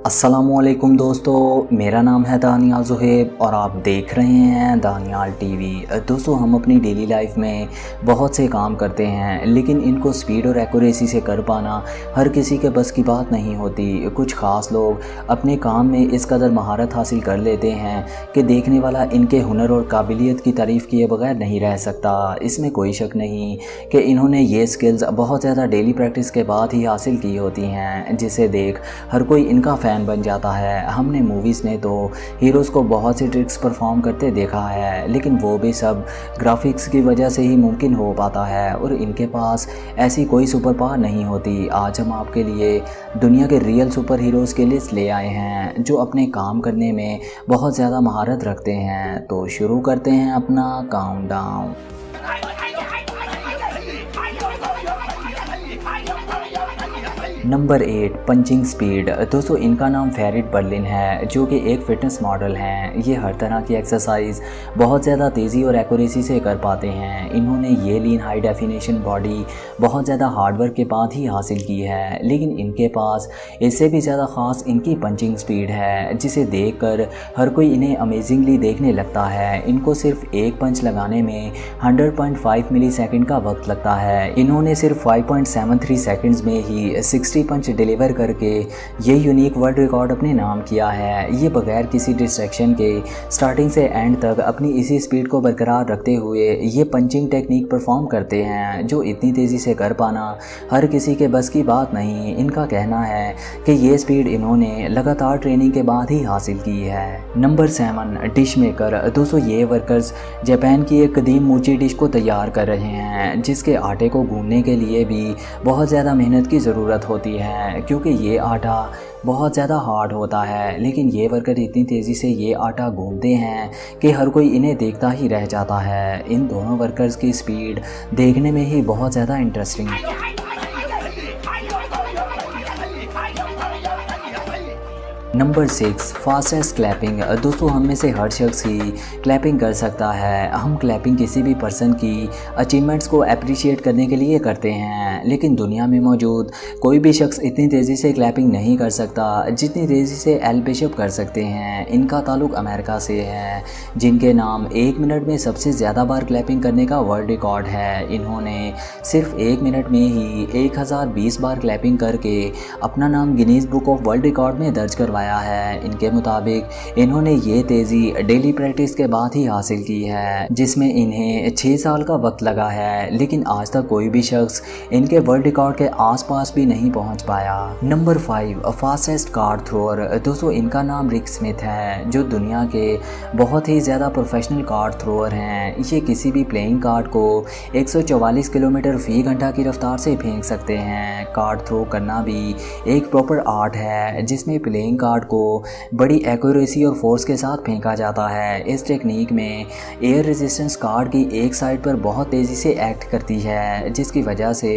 अस्सलामुअलैकुम दोस्तों, मेरा नाम है दानियाल ज़ुहैब और आप देख रहे हैं दानियाल टीवी। दोस्तों, हम अपनी डेली लाइफ में बहुत से काम करते हैं, लेकिन इनको स्पीड और एक्यूरेसी से कर पाना हर किसी के बस की बात नहीं होती। कुछ ख़ास लोग अपने काम में इस कदर महारत हासिल कर लेते हैं कि देखने वाला इनके हुनर और काबिलियत की तारीफ़ किए बगैर नहीं रह सकता। इसमें कोई शक नहीं कि इन्होंने ये स्किल्स बहुत ज़्यादा डेली प्रैक्टिस के बाद ही हासिल की होती हैं, जिसे देख हर कोई इनका फ़ैन बन जाता है। हमने मूवीज़ में तो हीरोज़ को बहुत सी ट्रिक्स परफॉर्म करते देखा है, लेकिन वो भी सब ग्राफिक्स की वजह से ही मुमकिन हो पाता है और इनके पास ऐसी कोई सुपर पावर नहीं होती। आज हम आपके लिए दुनिया के रियल सुपर हीरोज़ की लिस्ट ले आए हैं जो अपने काम करने में बहुत ज़्यादा महारत रखते हैं। तो शुरू करते हैं अपना काउंटडाउन। Number 8, punching speed. दोस्तों, इनका नाम फेरिट बर्लिन है, जो कि एक फ़िटनेस मॉडल हैं। ये हर तरह की एक्सरसाइज बहुत ज़्यादा तेज़ी और एक्यूरेसी से कर पाते हैं। इन्होंने ये लीन हाई डेफिनेशन बॉडी बहुत ज़्यादा हार्डवर्क के बाद ही हासिल की है, लेकिन इनके पास इससे भी ज़्यादा ख़ास इनकी पंचिंग स्पीड है, जिसे देखकर हर कोई इन्हें अमेजिंगली देखने लगता है। इनको सिर्फ एक पंच लगाने में 100.5 मिली सेकेंड का वक्त लगता है। इन्होंने सिर्फ 5.73 सेकेंड्स में ही 60 पंच डिलीवर करके ये यूनिक वर्ल्ड रिकॉर्ड अपने नाम किया है। ये बगैर किसी डिस्ट्रैक्शन के स्टार्टिंग से एंड तक अपनी इसी स्पीड को बरकरार रखते हुए ये पंचिंग टेक्निक परफॉर्म करते हैं, जो इतनी तेज़ी से कर पाना हर किसी के बस की बात नहीं। इनका कहना है कि ये स्पीड इन्होंने लगातार ट्रेनिंग के बाद ही हासिल की है। Number 7, dish maker. दोस्तों, ये वर्कर्स जापान की एक कदीम मूची डिश को तैयार कर रहे हैं, जिसके आटे को गूंदने के लिए भी बहुत ज़्यादा मेहनत की ज़रूरत होती है, क्योंकि ये आटा बहुत ज़्यादा हार्ड होता है। लेकिन ये वर्कर इतनी तेज़ी से ये आटा गूंदते हैं कि हर कोई इन्हें देखता ही रह जाता है। इन दोनों वर्कर्स की स्पीड देखने में ही बहुत ज़्यादा इंटरेस्टिंग है। Number 6, fastest clapping. दोस्तों, हम में से हर शख्स ही क्लैपिंग कर सकता है। हम क्लैपिंग किसी भी पर्सन की अचीवमेंट्स को अप्रिशिएट करने के लिए करते हैं, लेकिन दुनिया में मौजूद कोई भी शख्स इतनी तेज़ी से क्लैपिंग नहीं कर सकता जितनी तेज़ी से एल बिशप कर सकते हैं। इनका ताल्लुक अमेरिका से है, जिनके नाम 1 मिनट में सबसे ज़्यादा बार क्लैपिंग करने का वर्ल्ड रिकॉर्ड है। इन्होंने सिर्फ 1 मिनट में ही 1020 बार क्लैपिंग करके अपना नाम Guinness book of world record में दर्ज करवाया है। इनके मुताबिक इन्होंने ये तेज़ी डेली प्रैक्टिस के बाद ही हासिल की है, जिसमें इन्हें 6 साल का वक्त लगा है, लेकिन आज तक कोई भी शख्स इनके वर्ल्ड रिकॉर्ड के आसपास भी नहीं पहुंच पाया। Number 5, fastest card thrower. दोस्तों, इनका नाम रिक स्मिथ है, जो दुनिया के बहुत ही ज़्यादा प्रोफेशनल कार्ड थ्रोअर हैं। ये किसी भी प्लेइंग कार्ड को 144 किलोमीटर फी घंटा की रफ्तार से फेंक सकते हैं। कार्ड थ्रो करना भी एक प्रॉपर आर्ट है, जिसमें प्लेइंग कार्ड को बड़ी एक्यूरेसी और फोर्स के साथ फेंका जाता है। इस टेक्निक में एयर रेजिस्टेंस कार्ड की एक साइड पर बहुत तेज़ी से एक्ट करती है, जिसकी वजह से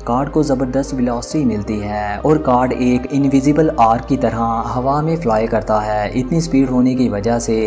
कार्ड को ज़बरदस्त वेलोसिटी मिलती है और कार्ड एक इनविजिबल आर्क की तरह हवा में फ्लाई करता है। इतनी स्पीड होने की वजह से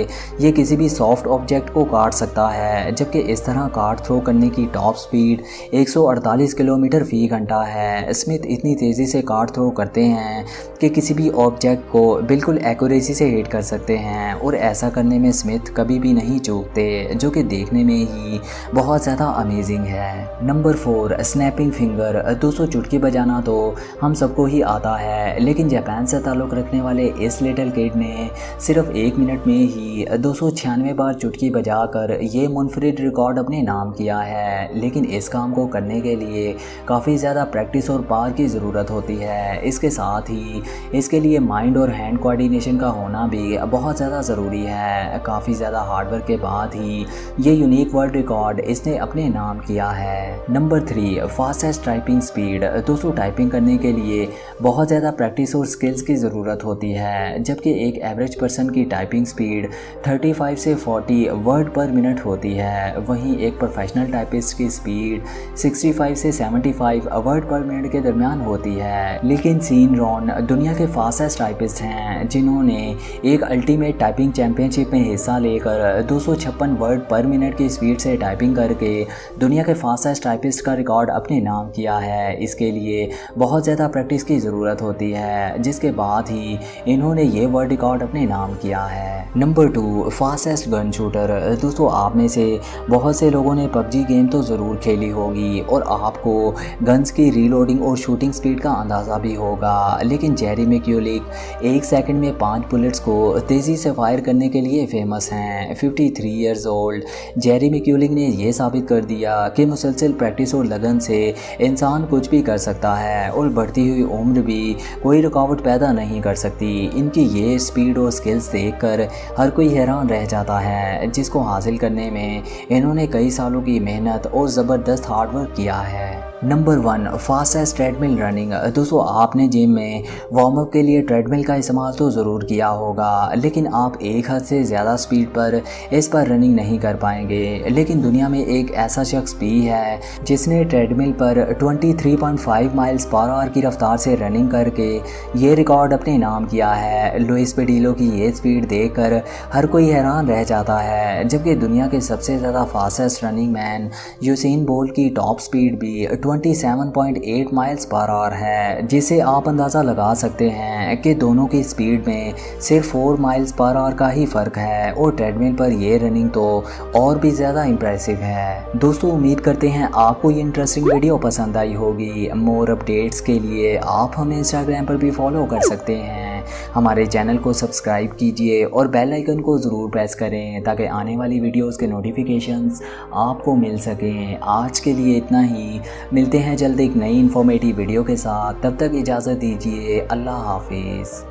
ये किसी भी सॉफ्ट ऑब्जेक्ट को काट सकता है, जबकि इस तरह कार्ड थ्रो करने की टॉप स्पीड 148 किलोमीटर फी घंटा है। स्मिथ इतनी तेज़ी से कार्ड थ्रो करते हैं कि किसी भी ऑब्जेक्ट को बिल्कुल एक्यूरेसी से हिट कर सकते हैं, और ऐसा करने में स्मिथ कभी भी नहीं चूकते, जो कि देखने में ही बहुत ज़्यादा अमेजिंग है। Number 4, snapping finger. दोस्तों, चुटकी बजाना तो हम सबको ही आता है, लेकिन जापान से ताल्लुक़ रखने वाले इस लिटिल किड ने सिर्फ 1 मिनट में ही 296 बार चुटकी बजाकर ये मुनफरिद रिकॉर्ड अपने नाम किया है। लेकिन इस काम को करने के लिए काफ़ी ज़्यादा प्रैक्टिस और पावर की ज़रूरत होती है। इसके साथ ही इसके लिए माइंड और हैंड कोऑर्डिनेशन का होना भी बहुत ज़्यादा ज़रूरी है। काफ़ी ज़्यादा हार्डवर्क के बाद ही ये यूनिक वर्ल्ड रिकॉर्ड इसने अपने नाम किया है। Number 3, fastest typing speed. दोस्तों, टाइपिंग करने के लिए बहुत ज़्यादा प्रैक्टिस और स्किल्स की ज़रूरत होती है, जबकि एक एवरेज पर्सन की टाइपिंग स्पीड 35 से 40 वर्ड पर मिनट होती है। वहीं एक प्रोफेशनल टाइपिस्ट की स्पीड 65 से 75 वर्ड पर मिनट के दरमियान होती है। लेकिन सीन रॉन दुनिया के फास्टेस्ट टाइपिस्ट हैं, जिन्होंने एक अल्टीमेट टाइपिंग चैंपियनशिप में हिस्सा लेकर 256 वर्ड पर मिनट की स्पीड से टाइपिंग करके दुनिया के फास्टेस्ट टाइपिस्ट का रिकॉर्ड अपने नाम किया है। इसके लिए बहुत ज़्यादा प्रैक्टिस की ज़रूरत होती है, जिसके बाद ही इन्होंने ये वर्ल्ड रिकॉर्ड अपने नाम किया है। Number 2, fastest gun shooter. दोस्तों, आप में से बहुत से लोगों ने पबजी गेम तो ज़रूर खेली होगी और आपको गन्स की रीलोडिंग और शूटिंग स्पीड का अंदाज़ा भी होगा, लेकिन जेरी मैक्यूलिक 1 सेकंड में 5 बुलेट्स को तेज़ी से फायर करने के लिए फेमस हैं। 53 ईयर्स ओल्ड जेरी मैक्यूलिक ने ये साबित कर दिया कि मुसलसल प्रैक्टिस और लगन से इंसान कुछ भी कर सकता है और बढ़ती हुई उम्र भी कोई रुकावट पैदा नहीं कर सकती। इनकी ये स्पीड और स्किल्स देखकर हर कोई हैरान रह जाता है, जिसको हासिल करने में इन्होंने कई सालों की मेहनत और ज़बरदस्त हार्डवर्क किया है। Number 1, fastest treadmill running. दोस्तों, आपने जिम में वार्म अप के लिए ट्रेडमिल का इस्तेमाल तो ज़रूर किया होगा, लेकिन आप एक हद से ज़्यादा स्पीड पर इस पर रनिंग नहीं कर पाएंगे। लेकिन दुनिया में एक ऐसा शख्स भी है जिसने ट्रेडमिल पर 23.5 माइल्स पर आवर की रफ्तार से रनिंग करके ये रिकॉर्ड अपने नाम किया है। लुइस पेडिलो की ये स्पीड देखकर हर कोई हैरान रह जाता है, जबकि दुनिया के सबसे ज़्यादा fastest running man Usain bolt की टॉप स्पीड भी 27.8 माइल्स पर आवर है, जिसे आप अंदाज़ा लगा सकते हैं कि दोनों की स्पीड में सिर्फ 4 माइल्स पर आवर का ही फ़र्क है और ट्रेडमिल पर ये रनिंग तो और भी ज़्यादा इम्प्रेसिव है। दोस्तों, उम्मीद करते हैं आपको ये इंटरेस्टिंग वीडियो पसंद आई होगी। मोर अपडेट्स के लिए आप हमें इंस्टाग्राम पर भी फॉलो कर सकते हैं। हमारे चैनल को सब्सक्राइब कीजिए और बेल आइकन को ज़रूर प्रेस करें ताकि आने वाली वीडियोस के नोटिफिकेशंस आपको मिल सकें। आज के लिए इतना ही, मिलते हैं जल्द एक नई इन्फॉर्मेटिव वीडियो के साथ। तब तक इजाज़त दीजिए। अल्लाह हाफिज़।